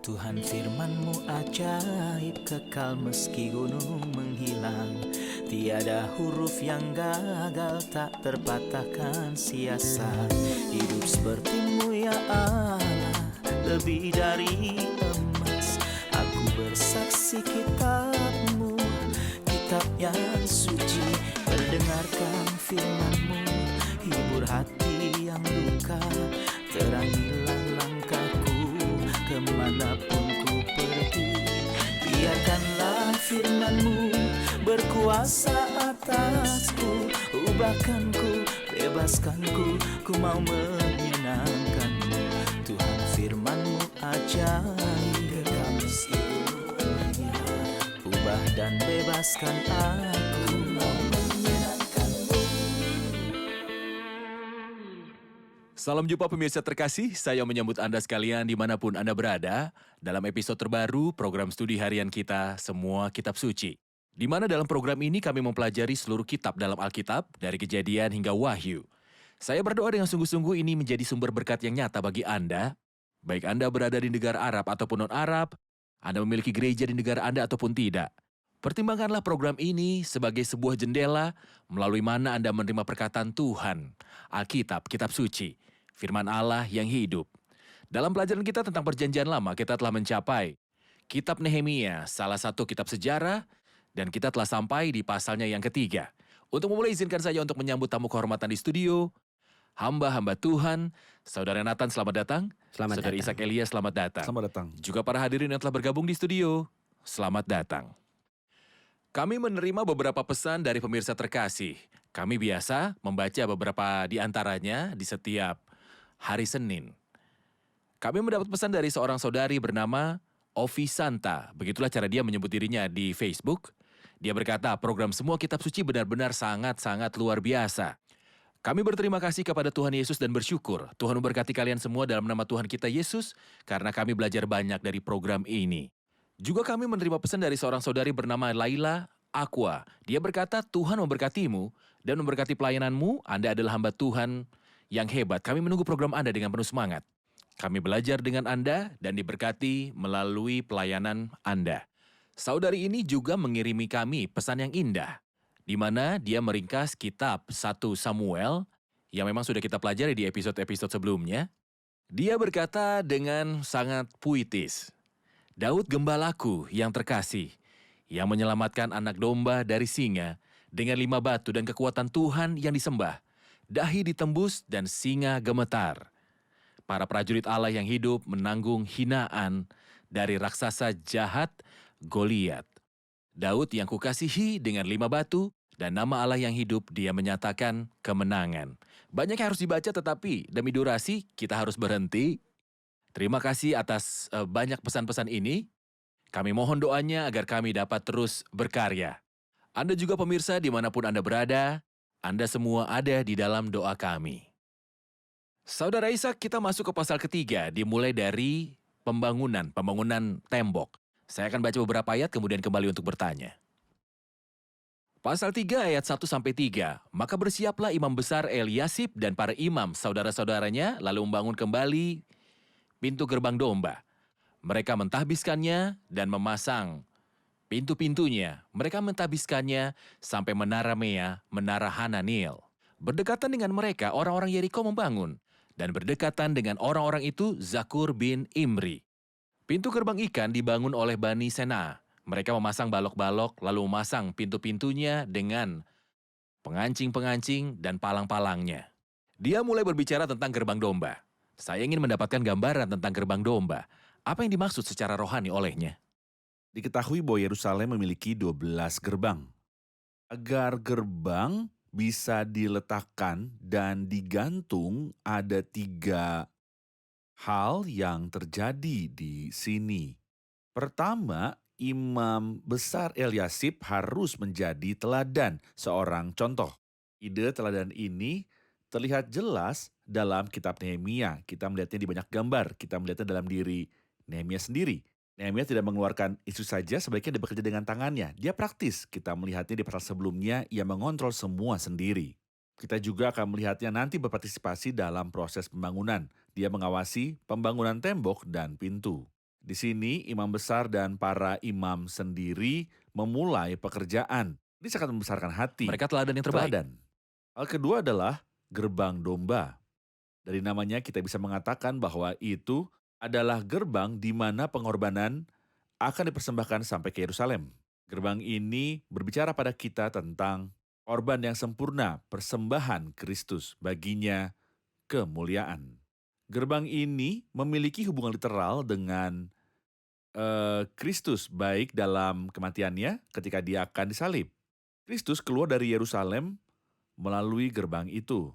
Tuhan firman-Mu ajaib, kekal meski gunung menghilang. Tiada huruf yang gagal, tak terpatahkan sia-sia. Hidup seperti-Mu ya Allah, lebih dari emas. Aku bersaksi kitab-Mu, kitab yang suci. Mendengarkan firman-Mu, hibur hati yang luka. Terangilah langkahku kemanapun ku pergi. Biarkanlah firman-Mu berkuasa atasku. Ubahkanku, bebaskanku, ku mau menyenangkan-Mu. Tuhan firman-Mu ajaib, kekal meski gunung. Ubah dan bebaskan aku, mau menyenangkan-Mu. Salam jumpa pemirsa terkasih, saya menyambut Anda sekalian dimanapun Anda berada dalam episode terbaru program studi harian kita, Semua Kitab Suci. Di mana dalam program ini kami mempelajari seluruh kitab dalam Alkitab, dari Kejadian hingga Wahyu. Saya berdoa dengan sungguh-sungguh ini menjadi sumber berkat yang nyata bagi Anda, baik Anda berada di negara Arab ataupun non-Arab, Anda memiliki gereja di negara Anda ataupun tidak. Pertimbangkanlah program ini sebagai sebuah jendela melalui mana Anda menerima perkataan Tuhan, Alkitab, Kitab Suci, Firman Allah yang hidup. Dalam pelajaran kita tentang perjanjian lama, kita telah mencapai Kitab Nehemia, salah satu kitab sejarah, dan kita telah sampai di pasalnya yang ketiga. Untuk memulai, izinkan saya untuk menyambut tamu kehormatan di studio, hamba-hamba Tuhan, Saudara Nathan selamat datang, Selamat Saudara datang. Ishak Elia selamat datang. Selamat datang. Juga para hadirin yang telah bergabung di studio, selamat datang. Kami menerima beberapa pesan dari pemirsa terkasih. Kami biasa membaca beberapa di antaranya di setiap hari Senin. Kami mendapat pesan dari seorang saudari bernama Ovi Santa. Begitulah cara dia menyebut dirinya di Facebook. Dia berkata, program Semua Kitab Suci benar-benar sangat-sangat luar biasa. Kami berterima kasih kepada Tuhan Yesus dan bersyukur Tuhan memberkati kalian semua dalam nama Tuhan kita Yesus karena kami belajar banyak dari program ini. Juga kami menerima pesan dari seorang saudari bernama Laila Aqua. Dia berkata, Tuhan memberkatimu dan memberkati pelayananmu. Anda adalah hamba Tuhan yang hebat. Kami menunggu program Anda dengan penuh semangat. Kami belajar dengan Anda dan diberkati melalui pelayanan Anda. Saudari ini juga mengirimi kami pesan yang indah, di mana dia meringkas kitab 1 Samuel yang memang sudah kita pelajari di episode-episode sebelumnya. Dia berkata dengan sangat puitis, Daud gembalaku yang terkasih, yang menyelamatkan anak domba dari singa dengan 5 batu dan kekuatan Tuhan yang disembah. Dahi ditembus dan singa gemetar. Para prajurit Allah yang hidup menanggung hinaan dari raksasa jahat Goliat. Daud yang kukasihi dengan 5 batu dan nama Allah yang hidup dia menyatakan kemenangan. Banyak yang harus dibaca tetapi demi durasi kita harus berhenti. Terima kasih atas banyak pesan-pesan ini. Kami mohon doanya agar kami dapat terus berkarya. Anda juga pemirsa dimanapun Anda berada, Anda semua ada di dalam doa kami. Saudara Ishak, kita masuk ke pasal ketiga, dimulai dari pembangunan tembok. Saya akan baca beberapa ayat kemudian kembali untuk bertanya. Pasal 3 ayat 1-3, maka bersiaplah imam besar Eliasib dan para imam saudara-saudaranya lalu membangun kembali pintu gerbang domba. Mereka mentahbiskannya dan memasang pintu-pintunya. Mereka mentahbiskannya sampai menara Mea, menara Hananil. Berdekatan dengan mereka, orang-orang Yeriko membangun. Dan berdekatan dengan orang-orang itu, Zakur bin Imri. Pintu gerbang ikan dibangun oleh Bani Sena. Mereka memasang balok-balok, lalu memasang pintu-pintunya dengan pengancing-pengancing dan palang-palangnya. Dia mulai berbicara tentang gerbang domba. Saya ingin mendapatkan gambaran tentang gerbang domba. Apa yang dimaksud secara rohani olehnya? Diketahui bahwa Yerusalem memiliki 12 gerbang. Agar gerbang bisa diletakkan dan digantung, ada 3 hal yang terjadi di sini. Pertama, imam besar Eliasib harus menjadi teladan, seorang contoh. Ide teladan ini terlihat jelas dalam kitab Nehemia. Kita melihatnya di banyak gambar, kita melihatnya dalam diri Nehemia sendiri. Nehemia tidak mengeluarkan isu saja, sebaiknya dia bekerja dengan tangannya. Dia praktis, kita melihatnya di pasal sebelumnya, ia mengontrol semua sendiri. Kita juga akan melihatnya nanti berpartisipasi dalam proses pembangunan. Dia mengawasi pembangunan tembok dan pintu. Di sini imam besar dan para imam sendiri memulai pekerjaan. Ini sangat membesarkan hati. Mereka teladan yang terbaik. Teladan. Hal kedua adalah gerbang domba. Dari namanya kita bisa mengatakan bahwa itu adalah gerbang di mana pengorbanan akan dipersembahkan sampai ke Yerusalem. Gerbang ini berbicara pada kita tentang korban yang sempurna, persembahan Kristus, baginya kemuliaan. Gerbang ini memiliki hubungan literal dengan Kristus, baik dalam kematiannya ketika dia akan disalib. Kristus keluar dari Yerusalem melalui gerbang itu.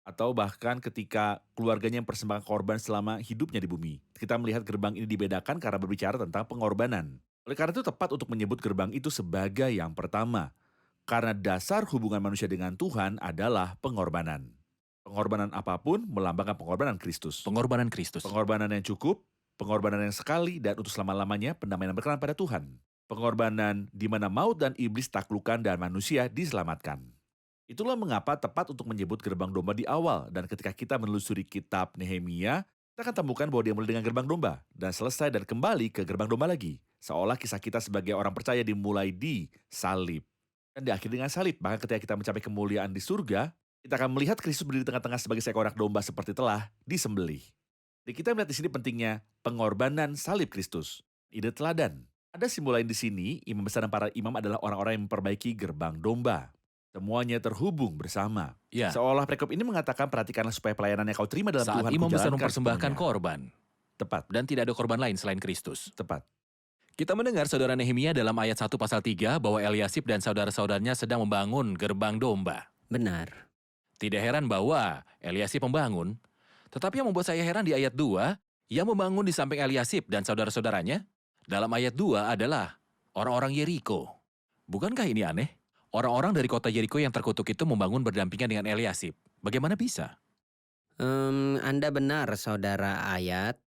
Atau bahkan ketika keluarganya mempersembahkan korban selama hidupnya di bumi. Kita melihat gerbang ini dibedakan karena berbicara tentang pengorbanan. Oleh karena itu tepat untuk menyebut gerbang itu sebagai yang pertama. Karena dasar hubungan manusia dengan Tuhan adalah pengorbanan. Pengorbanan apapun melambangkan pengorbanan Kristus. Pengorbanan Kristus. Pengorbanan yang cukup, pengorbanan yang sekali dan untuk selama-lamanya, pendamaian yang berkenan pada Tuhan. Pengorbanan di mana maut dan iblis taklukkan dan manusia diselamatkan. Itulah mengapa tepat untuk menyebut gerbang domba di awal, dan ketika kita menelusuri kitab Nehemia, kita akan temukan bahwa dia mulai dengan gerbang domba, dan selesai dan kembali ke gerbang domba lagi. Seolah kisah kita sebagai orang percaya dimulai di salib. Dan diakhiri dengan salib, bahkan ketika kita mencapai kemuliaan di surga, kita akan melihat Kristus berdiri di tengah-tengah sebagai seekor anak domba seperti telah disembelih. Dan kita melihat di sini pentingnya pengorbanan salib Kristus. Ide teladan. Ada simbol lain di sini, imam besar dan para imam adalah orang-orang yang memperbaiki gerbang domba. Semuanya terhubung bersama. Ya. Seolah perikop ini mengatakan perhatikanlah supaya pelayanan yang kau terima dalam Saat Tuhan imam besar kujalankan mempersembahkan sepenuhnya. korban. Tepat, Dan tidak ada korban lain selain Kristus. tepat. Kita mendengar saudara Nehemia dalam ayat 1 pasal 3 bahwa Eliasib dan saudara-saudaranya sedang membangun gerbang domba. Benar. Tidak heran bahwa Eliasib membangun, tetapi yang membuat saya heran di ayat 2, yang membangun di samping Eliasib dan saudara-saudaranya, dalam ayat 2 adalah orang-orang Yeriko. Bukankah ini aneh? Orang-orang dari kota Yeriko yang terkutuk itu membangun berdampingan dengan Eliasib. Bagaimana bisa? Anda benar, saudara Ayat.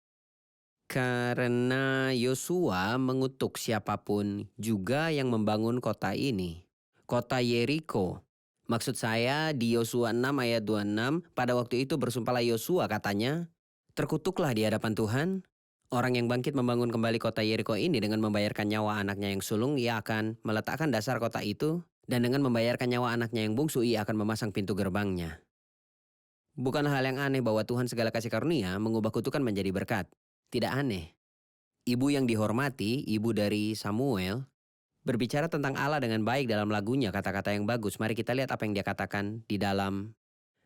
Karena Yosua mengutuk siapapun juga yang membangun kota ini. Kota Yeriko. Maksud saya di Yosua 6 ayat 26, pada waktu itu bersumpahlah Yosua katanya, terkutuklah di hadapan Tuhan. Orang yang bangkit membangun kembali kota Yeriko ini dengan membayarkan nyawa anaknya yang sulung, ia akan meletakkan dasar kota itu. Dan dengan membayarkan nyawa anaknya yang bungsu, ia akan memasang pintu gerbangnya. Bukan hal yang aneh bahwa Tuhan segala kasih karunia mengubah kutukan menjadi berkat. Tidak aneh. Ibu yang dihormati, ibu dari Samuel, berbicara tentang Allah dengan baik dalam lagunya, kata-kata yang bagus. Mari kita lihat apa yang dia katakan di dalam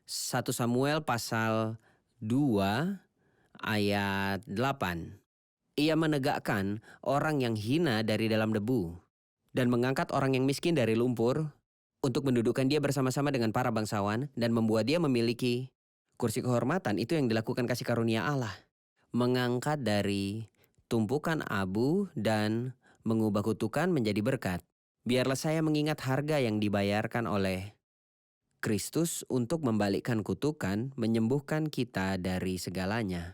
1 Samuel pasal 2 ayat 8. Ia menegakkan orang yang hina dari dalam debu dan mengangkat orang yang miskin dari lumpur untuk mendudukkan dia bersama-sama dengan para bangsawan dan membuat dia memiliki kursi kehormatan. Itu yang dilakukan kasih karunia Allah. Mengangkat dari tumpukan abu dan mengubah kutukan menjadi berkat. Biarlah saya mengingat harga yang dibayarkan oleh Kristus untuk membalikkan kutukan, menyembuhkan kita dari segalanya,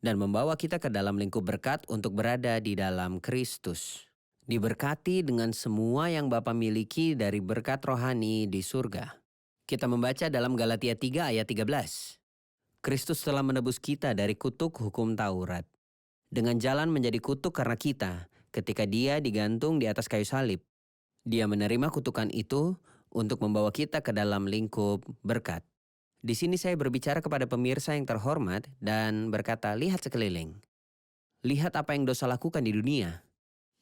dan membawa kita ke dalam lingkup berkat untuk berada di dalam Kristus. Diberkati dengan semua yang Bapa miliki dari berkat rohani di surga. Kita membaca dalam Galatia 3 ayat 13. Kristus telah menebus kita dari kutuk hukum Taurat. Dengan jalan menjadi kutuk karena kita, ketika dia digantung di atas kayu salib. Dia menerima kutukan itu untuk membawa kita ke dalam lingkup berkat. Di sini saya berbicara kepada pemirsa yang terhormat dan berkata, lihat sekeliling. Lihat apa yang dosa lakukan di dunia.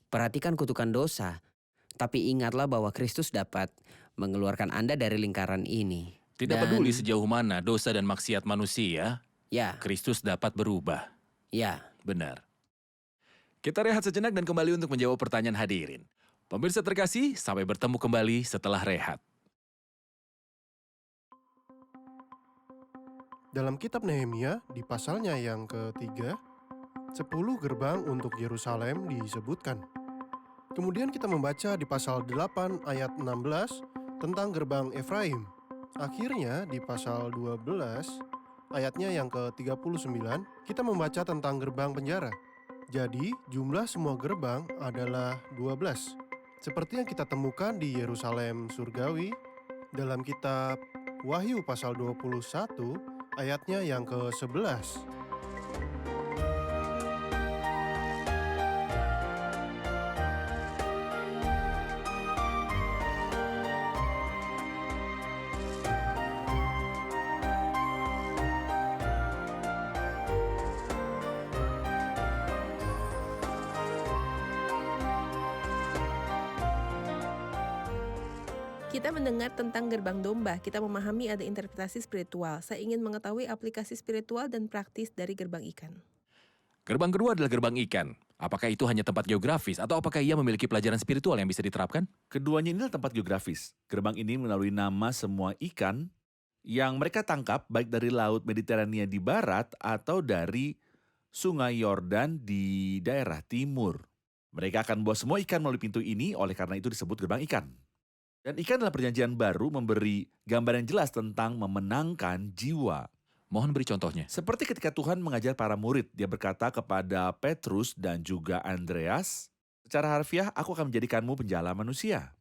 Perhatikan kutukan dosa, tapi ingatlah bahwa Kristus dapat mengeluarkan Anda dari lingkaran ini. Tidak peduli sejauh mana dosa dan maksiat manusia, Ya, Kristus dapat berubah. ya. Benar. Kita rehat sejenak dan kembali untuk menjawab pertanyaan hadirin. Pemirsa terkasih, sampai bertemu kembali setelah rehat. Dalam kitab Nehemia, di pasalnya yang ketiga, 10 gerbang untuk Yerusalem disebutkan. Kemudian kita membaca di pasal 8 ayat 16 tentang gerbang Efraim. Akhirnya di pasal 12 ayatnya yang ke-39 kita membaca tentang gerbang penjara. Jadi jumlah semua gerbang adalah 12. Seperti yang kita temukan di Yerusalem surgawi dalam kitab Wahyu pasal 21 ayatnya yang ke-11. Kita mendengar tentang gerbang domba, kita memahami ada interpretasi spiritual. Saya ingin mengetahui aplikasi spiritual dan praktis dari gerbang ikan. Gerbang kedua adalah gerbang ikan. Apakah itu hanya tempat geografis atau apakah ia memiliki pelajaran spiritual yang bisa diterapkan? Keduanya inilah tempat geografis. Gerbang ini melalui nama semua ikan yang mereka tangkap baik dari Laut Mediterania di barat atau dari Sungai Yordan di daerah timur. Mereka akan membawa semua ikan melalui pintu ini, oleh karena itu disebut gerbang ikan. Dan ikan dalam perjanjian baru memberi gambaran jelas tentang memenangkan jiwa. Mohon beri contohnya. Seperti ketika Tuhan mengajar para murid, dia berkata kepada Petrus dan juga Andreas, secara harfiah aku akan menjadikanmu penjala manusia.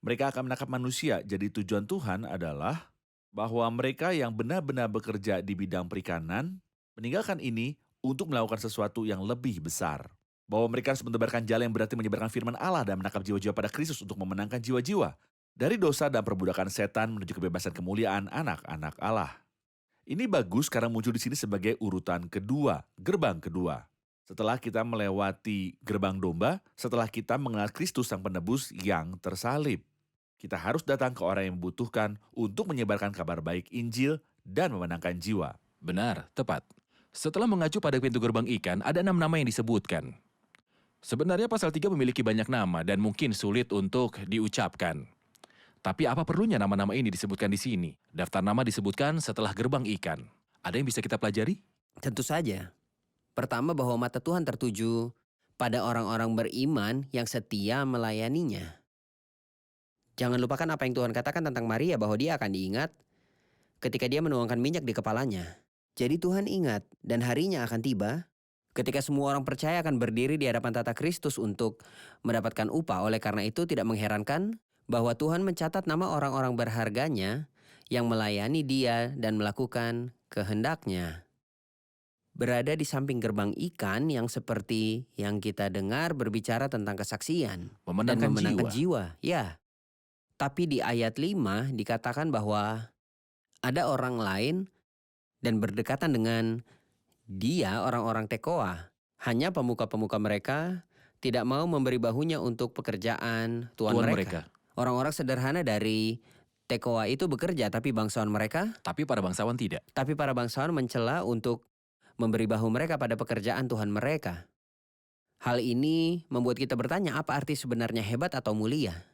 Mereka akan menangkap manusia, jadi tujuan Tuhan adalah bahwa mereka yang benar-benar bekerja di bidang perikanan, meninggalkan ini untuk melakukan sesuatu yang lebih besar. Bahwa mereka harus menebarkan jalan yang berarti menyebarkan firman Allah dan menangkap jiwa-jiwa pada Kristus untuk memenangkan jiwa-jiwa dari dosa dan perbudakan setan menuju kebebasan kemuliaan anak-anak Allah. Ini bagus karena muncul di sini sebagai urutan kedua, gerbang kedua. Setelah kita melewati gerbang domba, setelah kita mengenal Kristus sang penebus yang tersalib. Kita harus datang ke orang yang membutuhkan untuk menyebarkan kabar baik Injil dan memenangkan jiwa. Benar, tepat. Setelah mengacu pada pintu gerbang ikan, ada 6 nama yang disebutkan. Sebenarnya pasal 3 memiliki banyak nama dan mungkin sulit untuk diucapkan. Tapi apa perlunya nama-nama ini disebutkan di sini? Daftar nama disebutkan setelah gerbang ikan. Ada yang bisa kita pelajari? Tentu saja. Pertama, bahwa mata Tuhan tertuju pada orang-orang beriman yang setia melayaninya. Jangan lupakan apa yang Tuhan katakan tentang Maria, bahwa dia akan diingat ketika dia menuangkan minyak di kepalanya. Jadi Tuhan ingat, dan harinya akan tiba ketika semua orang percaya akan berdiri di hadapan tata Kristus untuk mendapatkan upah. Oleh karena itu tidak mengherankan bahwa Tuhan mencatat nama orang-orang berharganya yang melayani dia dan melakukan kehendaknya. Berada di samping gerbang ikan yang seperti yang kita dengar berbicara tentang kesaksian dan Memenangkan memenangkan jiwa. jiwa. Ya. Tapi di ayat 5 dikatakan bahwa ada orang lain dan berdekatan dengan dia, orang-orang Tekoa. Hanya pemuka-pemuka mereka tidak mau memberi bahunya untuk pekerjaan tuan mereka. Orang-orang sederhana dari Tekoa itu bekerja, tapi bangsawan mereka, Tapi para bangsawan tidak. tapi para bangsawan mencela untuk memberi bahu mereka pada pekerjaan Tuhan mereka. Hal ini membuat kita bertanya, apa arti sebenarnya hebat atau mulia?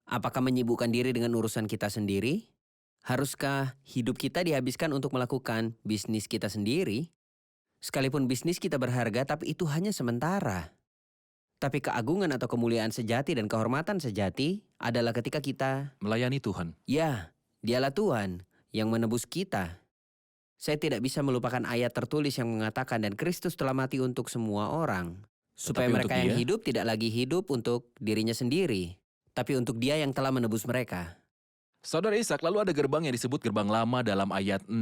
Apakah menyibukkan diri dengan urusan kita sendiri? Haruskah hidup kita dihabiskan untuk melakukan bisnis kita sendiri? Sekalipun bisnis kita berharga, tapi itu hanya sementara. Tapi keagungan atau kemuliaan sejati dan kehormatan sejati adalah ketika kita, Melayani Tuhan. ya, dialah Tuhan yang menebus kita. Saya tidak bisa melupakan ayat tertulis yang mengatakan, dan Kristus telah mati untuk semua orang. Supaya Tetapi mereka untuk yang dia, hidup tidak lagi hidup untuk dirinya sendiri, tapi untuk dia yang telah menebus mereka. Saudara Ishak, lalu ada gerbang yang disebut gerbang lama dalam ayat 6.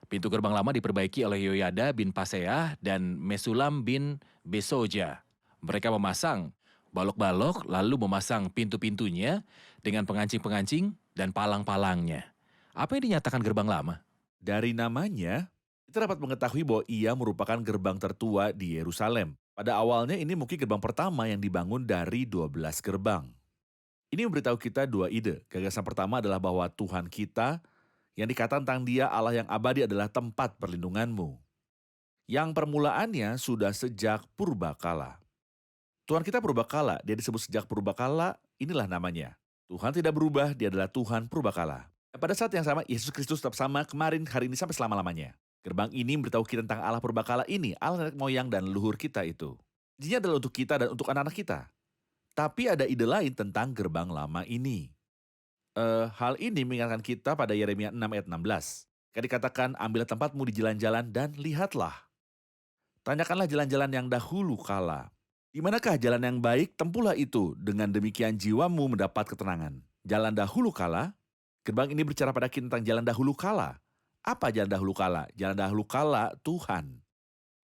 Pintu gerbang lama diperbaiki oleh Yoyada bin Paseah dan Mesulam bin Besoja. Mereka memasang balok-balok lalu memasang pintu-pintunya dengan pengancing-pengancing dan palang-palangnya. Apa yang dinyatakan gerbang lama? Dari namanya, kita dapat mengetahui bahwa ia merupakan gerbang tertua di Yerusalem. Pada awalnya ini mungkin gerbang pertama yang dibangun dari 12 gerbang. Ini memberitahu kita 2 ide. Gagasan pertama adalah bahwa Tuhan kita yang dikatakan tentang dia Allah yang abadi adalah tempat perlindunganmu. Yang permulaannya sudah sejak purbakala. Tuhan kita purbakala, dia disebut sejak purbakala, inilah namanya. Tuhan tidak berubah, dia adalah Tuhan purbakala. Dan pada saat yang sama, Yesus Kristus tetap sama kemarin, hari ini, sampai selama-lamanya. Gerbang ini memberitahu kita tentang Allah purbakala ini, Allah nenek moyang dan leluhur kita itu. Janjinya adalah untuk kita dan untuk anak-anak kita. Tapi ada ide lain tentang gerbang lama ini. Hal ini mengingatkan kita pada Yeremia 6 ayat 16. Ketika dikatakan, ambillah tempatmu di jalan-jalan dan lihatlah. Tanyakanlah jalan-jalan yang dahulu kala. Di manakah jalan yang baik, tempuhlah itu. Dengan demikian jiwamu mendapat ketenangan. Jalan dahulu kala, gerbang ini berbicara pada kita tentang jalan dahulu kala. Apa jalan dahulu kala? Jalan dahulu kala Tuhan.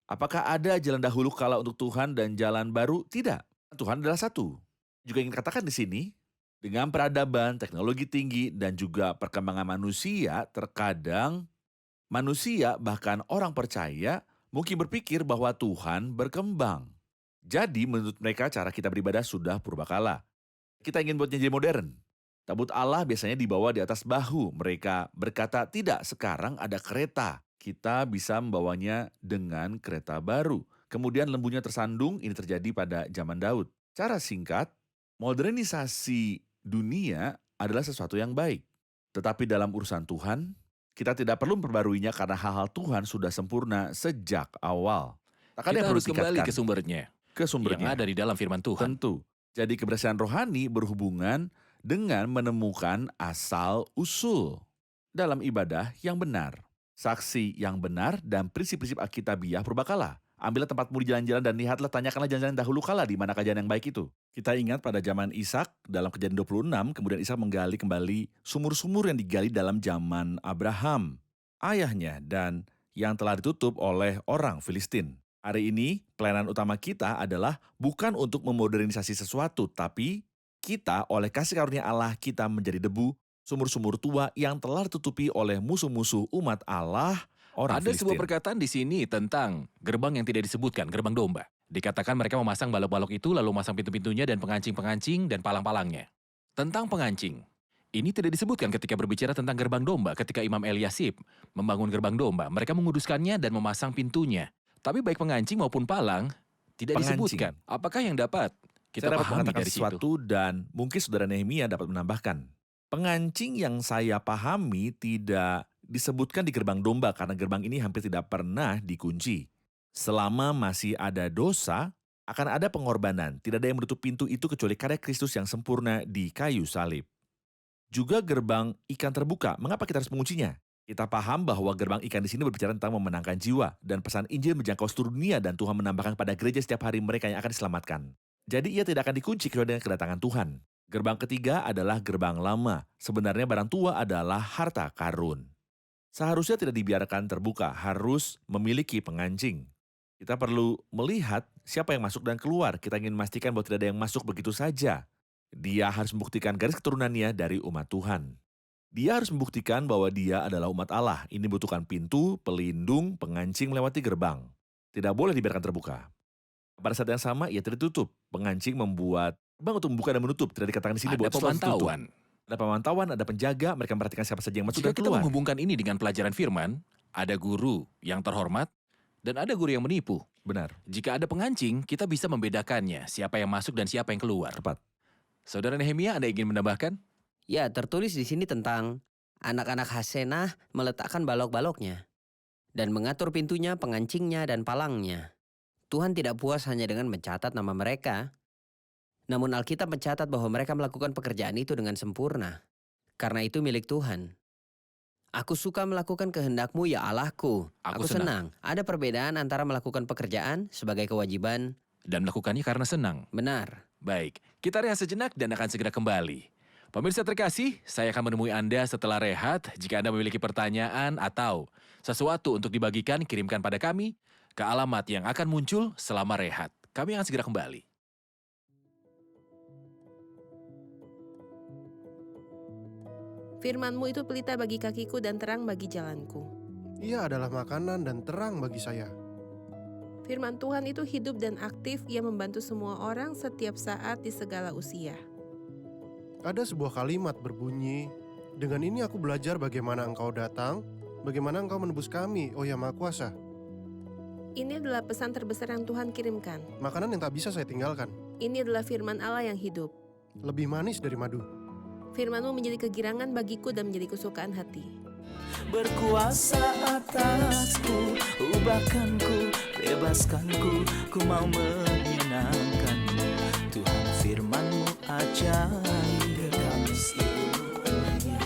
Apakah ada jalan dahulu kala untuk Tuhan dan jalan baru? Tidak. Tuhan adalah satu. Juga ingin katakan di sini, dengan peradaban, teknologi tinggi, dan juga perkembangan manusia, terkadang manusia bahkan orang percaya mungkin berpikir bahwa Tuhan berkembang. Jadi menurut mereka cara kita beribadah sudah purbakala. Kita ingin buatnya jadi modern. Tabut Allah biasanya dibawa di atas bahu. Mereka berkata, tidak, sekarang ada kereta. Kita bisa membawanya dengan kereta baru. Kemudian lembunya tersandung, ini terjadi pada zaman Daud. Cara singkat, modernisasi dunia adalah sesuatu yang baik. Tetapi dalam urusan Tuhan, kita tidak perlu memperbaruinya karena hal-hal Tuhan sudah sempurna sejak awal. Tak ada Kita yang perlu harus kembali ditingkatkan. ke sumbernya, Ke sumbernya. yang ada di dalam firman Tuhan. Tentu. Jadi kebersihan rohani berhubungan dengan menemukan asal-usul dalam ibadah yang benar. Saksi yang benar dan prinsip-prinsip Alkitabiah purbakala. Ambillah tempatmu di jalan-jalan dan lihatlah, tanyakanlah jalan-jalan dahulu kala di mana jalan yang baik itu. Kita ingat pada zaman Ishak dalam Kejadian 26, kemudian Ishak menggali kembali sumur-sumur yang digali dalam zaman Abraham, ayahnya, dan yang telah ditutup oleh orang Filistin. Hari ini, pelayanan utama kita adalah bukan untuk memodernisasi sesuatu, tapi kita oleh kasih karunia Allah kita menjadi debu, sumur-sumur tua yang telah ditutupi oleh musuh-musuh umat Allah, orang Ada Filistin. sebuah perkataan di sini tentang gerbang yang tidak disebutkan, gerbang domba. Dikatakan mereka memasang balok-balok itu lalu memasang pintu-pintunya dan pengancing-pengancing dan palang-palangnya. Tentang pengancing, ini tidak disebutkan ketika berbicara tentang gerbang domba. Ketika Imam Eliasib membangun gerbang domba, mereka menguduskannya dan memasang pintunya. Tapi baik pengancing maupun palang tidak Pengancing. disebutkan. Apakah yang dapat kita Saya dapat pahami mengatakan dari situ? sesuatu dan mungkin saudara Nehemia dapat menambahkan. Pengancing yang saya pahami tidak disebutkan di gerbang domba karena gerbang ini hampir tidak pernah dikunci. Selama masih ada dosa, akan ada pengorbanan. Tidak ada yang menutup pintu itu kecuali karya Kristus yang sempurna di kayu salib. Juga gerbang ikan terbuka. Mengapa kita harus menguncinya? Kita paham bahwa gerbang ikan di sini berbicara tentang memenangkan jiwa dan pesan Injil menjangkau seluruh dunia dan Tuhan menambahkan pada gereja setiap hari mereka yang akan diselamatkan. Jadi ia tidak akan dikunci kecuali dengan kedatangan Tuhan. Gerbang ketiga adalah gerbang lama. Sebenarnya barang tua adalah harta karun. Seharusnya tidak dibiarkan terbuka, harus memiliki pengancing. Kita perlu melihat siapa yang masuk dan keluar. Kita ingin memastikan bahwa tidak ada yang masuk begitu saja. Dia harus membuktikan garis keturunannya dari umat Tuhan. Dia harus membuktikan bahwa dia adalah umat Allah. Ini membutuhkan pintu, pelindung, pengancing melewati gerbang. Tidak boleh dibiarkan terbuka. Pada saat yang sama, ia tertutup. Pengancing membuat gerbang untuk membuka dan menutup. Tidak dikatakan di sini Ada bahwa itu selalu tertutup. pemantauan. Ada pemantauan, ada penjaga, mereka memperhatikan siapa saja yang masuk Jika dan kita keluar. menghubungkan ini dengan pelajaran firman, ada guru yang terhormat dan ada guru yang menipu. Benar, Jika ada pengancing, kita bisa membedakannya, siapa yang masuk dan siapa yang keluar. tepat. Saudara Nehemia, Anda ingin menambahkan? Ya, tertulis di sini tentang anak-anak Hasenah meletakkan balok-baloknya dan mengatur pintunya, pengancingnya, dan palangnya. Tuhan tidak puas hanya dengan mencatat nama mereka. Namun Alkitab mencatat bahwa mereka melakukan pekerjaan itu dengan sempurna. Karena itu milik Tuhan. Aku suka melakukan kehendak-Mu ya Allahku. Aku Aku senang. senang. Ada perbedaan antara melakukan pekerjaan sebagai kewajiban. Dan melakukannya karena senang. Benar. Baik, kita rehat sejenak dan akan segera kembali. Pemirsa terkasih, saya akan menemui Anda setelah rehat. Jika Anda memiliki pertanyaan atau sesuatu untuk dibagikan, kirimkan pada kami ke alamat yang akan muncul selama rehat. Kami akan segera kembali. Firman-Mu itu pelita bagi kakiku dan terang bagi jalanku. Ia adalah makanan dan terang bagi saya. Firman Tuhan itu hidup dan aktif, ia membantu semua orang setiap saat di segala usia. Ada sebuah kalimat berbunyi, "Dengan ini aku belajar bagaimana Engkau datang, bagaimana Engkau menebus kami, oh ya Maha Kuasa." Ini adalah pesan terbesar yang Tuhan kirimkan. Makanan yang tak bisa saya tinggalkan, Ini adalah firman Allah yang hidup. lebih manis dari madu. Firman-Mu menjadi kegirangan bagiku dan menjadi kesukaan hati. Berkuasa atasku, ubahkanku, bebaskanku, ku mau menyenangkanmu. Tuhan firman-Mu ajaib, kami seluruhnya.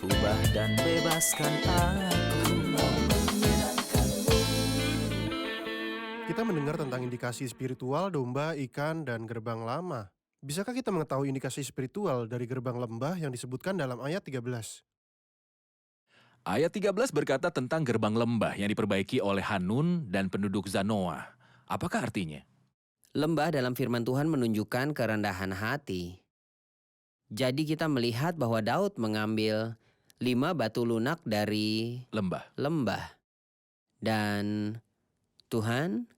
Ubah dan bebaskan aku, mau menyenangkanmu. Kita mendengar tentang indikasi spiritual domba, ikan, dan gerbang lama. Bisakah kita mengetahui indikasi spiritual dari gerbang lembah yang disebutkan dalam ayat 13? Ayat 13 berkata tentang gerbang lembah yang diperbaiki oleh Hanun dan penduduk Zanoah. Apakah artinya? Lembah dalam firman Tuhan menunjukkan kerendahan hati. Jadi kita melihat bahwa Daud mengambil 5 batu lunak dari Lembah. lembah. Dan Tuhan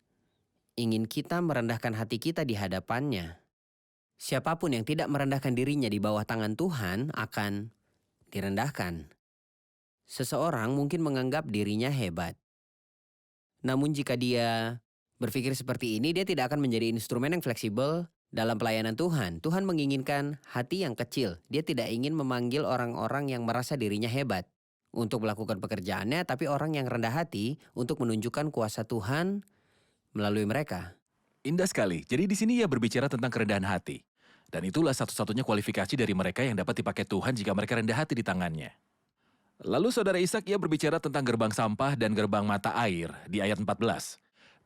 ingin kita merendahkan hati kita di hadapannya. Siapapun yang tidak merendahkan dirinya di bawah tangan Tuhan akan direndahkan. Seseorang mungkin menganggap dirinya hebat. Namun jika dia berpikir seperti ini, dia tidak akan menjadi instrumen yang fleksibel dalam pelayanan Tuhan. Tuhan menginginkan hati yang kecil. Dia tidak ingin memanggil orang-orang yang merasa dirinya hebat untuk melakukan pekerjaannya, tapi orang yang rendah hati untuk menunjukkan kuasa Tuhan melalui mereka. Indah sekali. Jadi di sini ia berbicara tentang kerendahan hati. Dan itulah satu-satunya kualifikasi dari mereka yang dapat dipakai Tuhan jika mereka rendah hati di tangannya. Lalu saudara Ishak ia berbicara tentang gerbang sampah dan gerbang mata air di ayat 14.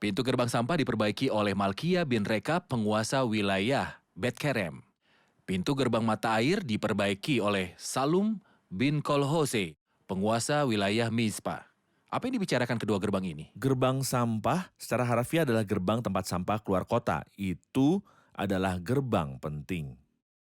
Pintu gerbang sampah diperbaiki oleh Malkia bin Rekab, penguasa wilayah Bet-Kerem. Pintu gerbang mata air diperbaiki oleh Salum bin Kolhose, penguasa wilayah Mizpah. Apa yang dibicarakan kedua gerbang ini? Gerbang sampah secara harfiah adalah gerbang tempat sampah keluar kota. Itu adalah gerbang penting.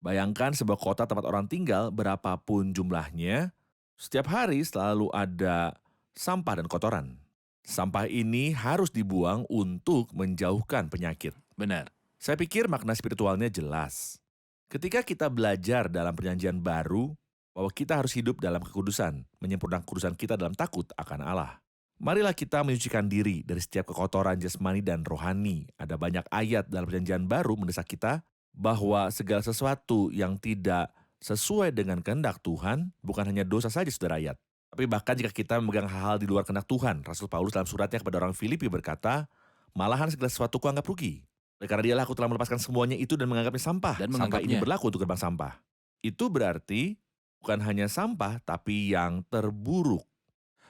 Bayangkan sebuah kota tempat orang tinggal, berapapun jumlahnya, setiap hari selalu ada sampah dan kotoran. Sampah ini harus dibuang untuk menjauhkan penyakit. Benar. Saya pikir makna spiritualnya jelas. Ketika kita belajar dalam perjanjian baru, bahwa kita harus hidup dalam kekudusan, menyempurnakan kekudusan kita dalam takut akan Allah. Marilah kita menyucikan diri dari setiap kekotoran jasmani dan rohani. Ada banyak ayat dalam perjanjian baru mendesak kita bahwa segala sesuatu yang tidak sesuai dengan kehendak Tuhan bukan hanya dosa saja, saudara ayat. Tapi bahkan jika kita memegang hal-hal di luar kehendak Tuhan, Rasul Paulus dalam suratnya kepada orang Filipi berkata, malahan segala sesuatu kuanggap rugi. Oleh karena dialah aku telah melepaskan semuanya itu dan menganggapnya sampah. Dan Sampah ini menganggapnya. berlaku untuk gerbang sampah. Itu berarti bukan hanya sampah, tapi yang terburuk.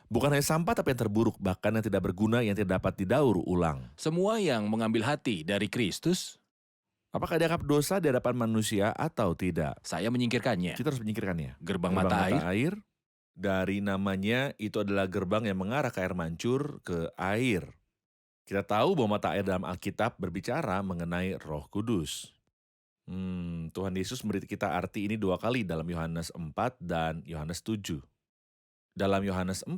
Bukan hanya sampah, tapi yang terburuk, bahkan yang tidak berguna, yang tidak dapat didaur ulang. Semua yang mengambil hati dari Kristus, Apakah dianggap dosa di hadapan manusia atau tidak? saya menyingkirkannya. Kita harus menyingkirkannya. Gerbang mata air, dari namanya itu adalah gerbang yang mengarah ke air mancur, ke air. Kita tahu bahwa mata air dalam Alkitab berbicara mengenai Roh Kudus. Tuhan Yesus memberi kita arti ini 2 kali dalam Yohanes 4 dan Yohanes 7. Dalam Yohanes 4,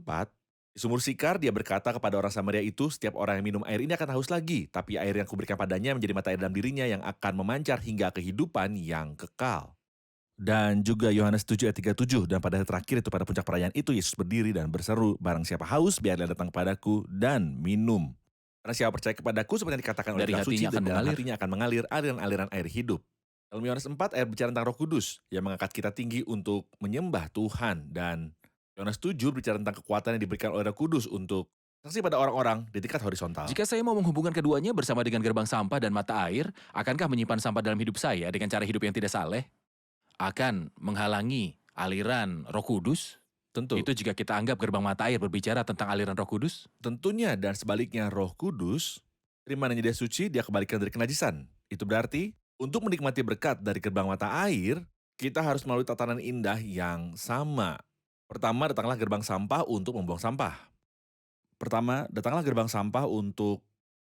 di sumur Sikar dia berkata kepada orang Samaria itu, setiap orang yang minum air ini akan haus lagi, tapi air yang kuberikan padanya menjadi mata air dalam dirinya yang akan memancar hingga kehidupan yang kekal. Dan juga Yohanes 7 ayat 37, dan pada hari terakhir itu pada puncak perayaan itu Yesus berdiri dan berseru, barang siapa haus biarlah datang kepadaku dan minum. Karena siapa percaya kepadaku seperti yang dikatakan oleh Dari kitab suci, hatinya dan akan dalam mengalir. hatinya akan mengalir aliran-aliran air hidup. Dalam Yohanes 4 ayat bicara tentang Roh Kudus yang mengangkat kita tinggi untuk menyembah Tuhan, dan Yohanes 7 berbicara tentang kekuatan yang diberikan oleh Roh Kudus untuk saksi pada orang-orang di tingkat horizontal. jika saya mau menghubungkan keduanya bersama dengan gerbang sampah dan mata air, akankah menyimpan sampah dalam hidup saya dengan cara hidup yang tidak saleh akan menghalangi aliran Roh Kudus? Tentu. Itu jika kita anggap gerbang mata air berbicara tentang aliran Roh Kudus. Tentunya, dan sebaliknya Roh Kudus, dari mananya dia suci, dia kembalikan dari kenajisan. Itu berarti, untuk menikmati berkat dari gerbang mata air, kita harus melalui tatanan indah yang sama. Pertama, datanglah gerbang sampah untuk membuang sampah.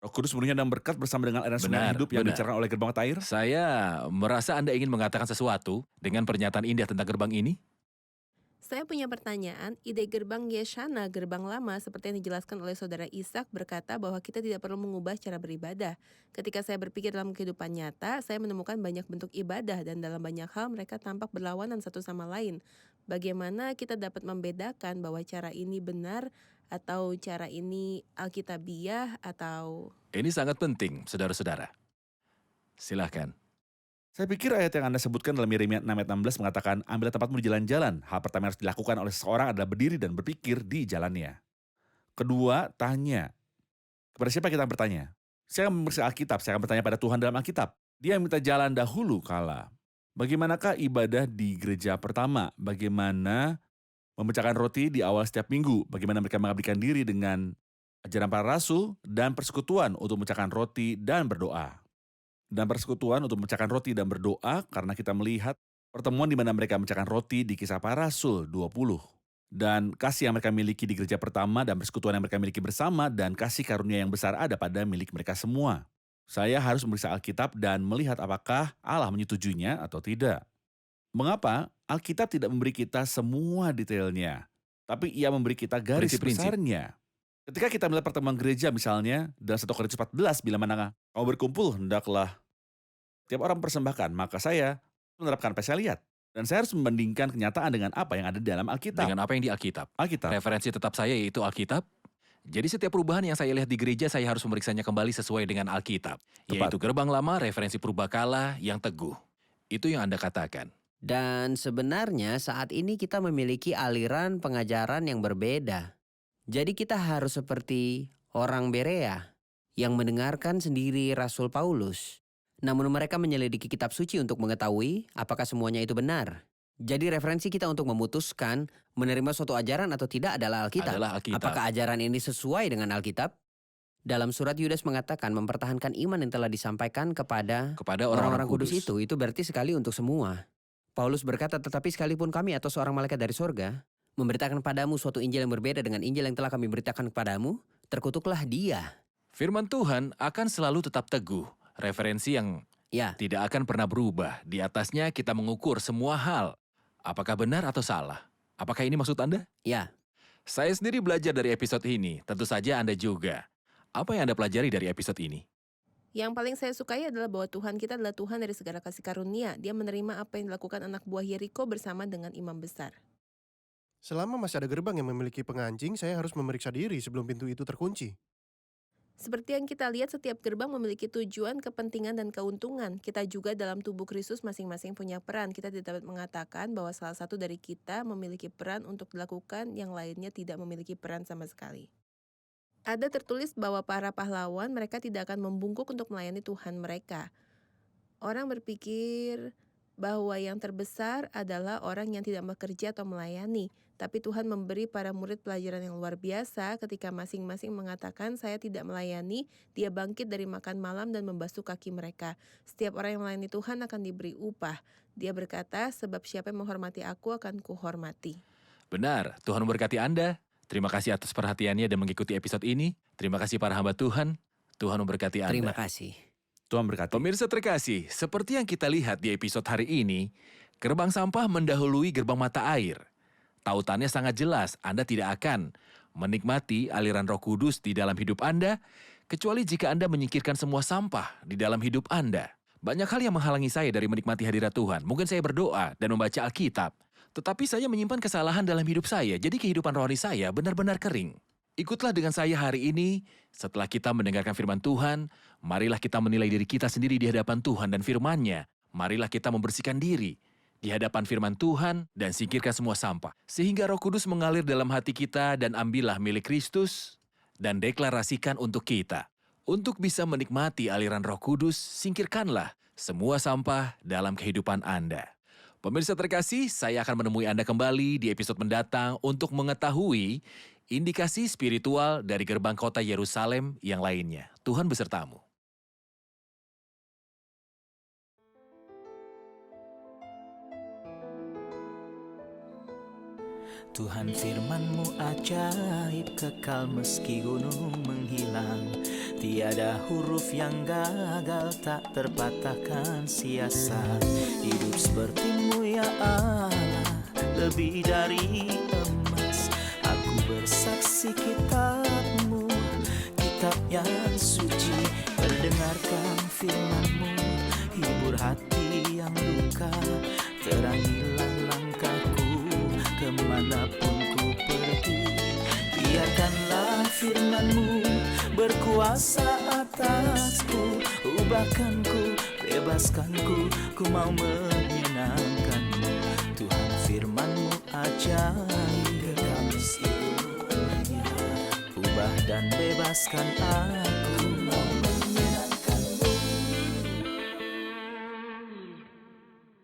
Roh Kudus sepenuhnya dan berkat bersama dengan aliran sungai Benar, hidup yang benar. dibicarakan oleh gerbang mata air. Saya merasa Anda ingin mengatakan sesuatu dengan pernyataan indah tentang gerbang ini. Saya punya pertanyaan, ide gerbang Yeshana, gerbang lama seperti yang dijelaskan oleh saudara Ishak berkata bahwa kita tidak perlu mengubah cara beribadah. Ketika saya berpikir dalam kehidupan nyata, saya menemukan banyak bentuk ibadah dan dalam banyak hal mereka tampak berlawanan satu sama lain. Bagaimana kita dapat membedakan bahwa cara ini benar atau cara ini alkitabiah atau... Ini sangat penting, saudara-saudara. Silahkan. Saya pikir ayat yang Anda sebutkan dalam Yeremia 6 ayat 16 mengatakan, ambillah tempatmu di jalan-jalan. Hal pertama yang harus dilakukan oleh seseorang adalah berdiri dan berpikir di jalannya. Kedua, tanya. Kepada siapa kita bertanya? Saya akan memeriksa Alkitab, saya akan bertanya pada Tuhan dalam Alkitab. Dia minta jalan dahulu kala. Bagaimanakah ibadah di gereja pertama? Bagaimana memecahkan roti di awal setiap minggu? Bagaimana mereka mengabdikan diri dengan ajaran para rasul dan persekutuan untuk memecahkan roti dan berdoa. Karena kita melihat pertemuan di mana mereka memecahkan roti di Kisah Para Rasul 20. Dan kasih yang mereka miliki di gereja pertama dan persekutuan yang mereka miliki bersama dan kasih karunia yang besar ada pada milik mereka semua. Saya harus memeriksa Alkitab dan melihat apakah Allah menyetujuinya atau tidak. Mengapa? Alkitab tidak memberi kita semua detailnya, tapi ia memberi kita garis Prinsip-prinsip. besarnya. Ketika kita melihat pertemuan gereja misalnya, dalam 1 Korintus 14, bila mana kamu berkumpul, hendaklah Tiap orang persembahkan, maka saya menerapkan apa yang saya lihat. Dan saya harus membandingkan kenyataan dengan apa yang ada di dalam Alkitab. Dengan apa yang di Alkitab. Alkitab. Referensi tetap saya yaitu Alkitab. Jadi setiap perubahan yang saya lihat di gereja, saya harus memeriksanya kembali sesuai dengan Alkitab. Tepat. Yaitu gerbang lama, referensi purbakala yang teguh. Itu yang Anda katakan. Dan sebenarnya saat ini kita memiliki aliran pengajaran yang berbeda. Jadi kita harus seperti orang Berea yang mendengarkan sendiri Rasul Paulus. Namun mereka menyelidiki kitab suci untuk mengetahui apakah semuanya itu benar. Jadi referensi kita untuk memutuskan menerima suatu ajaran atau tidak adalah Alkitab. Adalah Alkitab. Apakah ajaran ini sesuai dengan Alkitab? Dalam surat Yudas mengatakan mempertahankan iman yang telah disampaikan kepada orang-orang kudus itu berarti sekali untuk semua. Paulus berkata, tetapi sekalipun kami atau seorang malaikat dari sorga memberitakan padamu suatu Injil yang berbeda dengan Injil yang telah kami beritakan kepadamu, terkutuklah dia. Firman Tuhan akan selalu tetap teguh. Referensi yang tidak akan pernah berubah. Di atasnya kita mengukur semua hal. Apakah benar atau salah? Apakah ini maksud Anda? Ya. Saya sendiri belajar dari episode ini. Tentu saja Anda juga. Apa yang Anda pelajari dari episode ini? Yang paling saya sukai adalah bahwa Tuhan kita adalah Tuhan dari segala kasih karunia. Dia menerima apa yang dilakukan anak buah Yeriko bersama dengan imam besar. Selama masih ada gerbang yang memiliki penganjing, saya harus memeriksa diri sebelum pintu itu terkunci. Seperti yang kita lihat, setiap gerbang memiliki tujuan, kepentingan, dan keuntungan. Kita juga dalam tubuh Kristus masing-masing punya peran. Kita tidak dapat mengatakan bahwa salah satu dari kita memiliki peran untuk dilakukan, yang lainnya tidak memiliki peran sama sekali. Ada tertulis bahwa para pahlawan mereka tidak akan membungkuk untuk melayani Tuhan mereka. Orang berpikir bahwa yang terbesar adalah orang yang tidak bekerja atau melayani. Tapi Tuhan memberi para murid pelajaran yang luar biasa ketika masing-masing mengatakan saya tidak melayani, dia bangkit dari makan malam dan membasuh kaki mereka. Setiap orang yang melayani Tuhan akan diberi upah. Dia berkata, sebab siapa yang menghormati aku akan kuhormati. Benar, Tuhan memberkati Anda. Terima kasih atas perhatiannya dan mengikuti episode ini. Terima kasih para hamba Tuhan. Tuhan memberkati Anda. Terima kasih. Tuhan berkati. Pemirsa terkasih, seperti yang kita lihat di episode hari ini, gerbang sampah mendahului gerbang mata air. Tautannya sangat jelas, Anda tidak akan menikmati aliran Roh Kudus di dalam hidup Anda, kecuali jika Anda menyingkirkan semua sampah di dalam hidup Anda. Banyak hal yang menghalangi saya dari menikmati hadirat Tuhan. Mungkin saya berdoa dan membaca Alkitab, tetapi saya menyimpan kesalahan dalam hidup saya, jadi kehidupan rohani saya benar-benar kering. Ikutlah dengan saya hari ini, setelah kita mendengarkan firman Tuhan, marilah kita menilai diri kita sendiri di hadapan Tuhan dan firman-Nya. Marilah kita membersihkan diri di hadapan firman Tuhan dan singkirkan semua sampah. Sehingga Roh Kudus mengalir dalam hati kita dan ambillah milik Kristus dan deklarasikan untuk kita. Untuk bisa menikmati aliran Roh Kudus, singkirkanlah semua sampah dalam kehidupan Anda. Pemirsa terkasih, saya akan menemui Anda kembali di episode mendatang untuk mengetahui indikasi spiritual dari gerbang kota Yerusalem yang lainnya. Tuhan besertamu. Tuhan firman-Mu ajaib, kekal meski gunung menghilang. Tiada huruf yang gagal, tak terpatahkan siasat. Hidup seperti-Mu ya Allah, lebih dari emas. Aku bersaksi kitab-Mu, kitab yang suci. Mendengarkan firman-Mu, hibur hati yang luka. Terangilah langkahku kemanapun ku pergi. Biarkanlah firman-Mu berkuasa atasku. Ubahkanku, bebaskanku, ku mau menyenangkan-Mu. Tuhan firman-Mu ajaib, ubah dan bebaskan aku.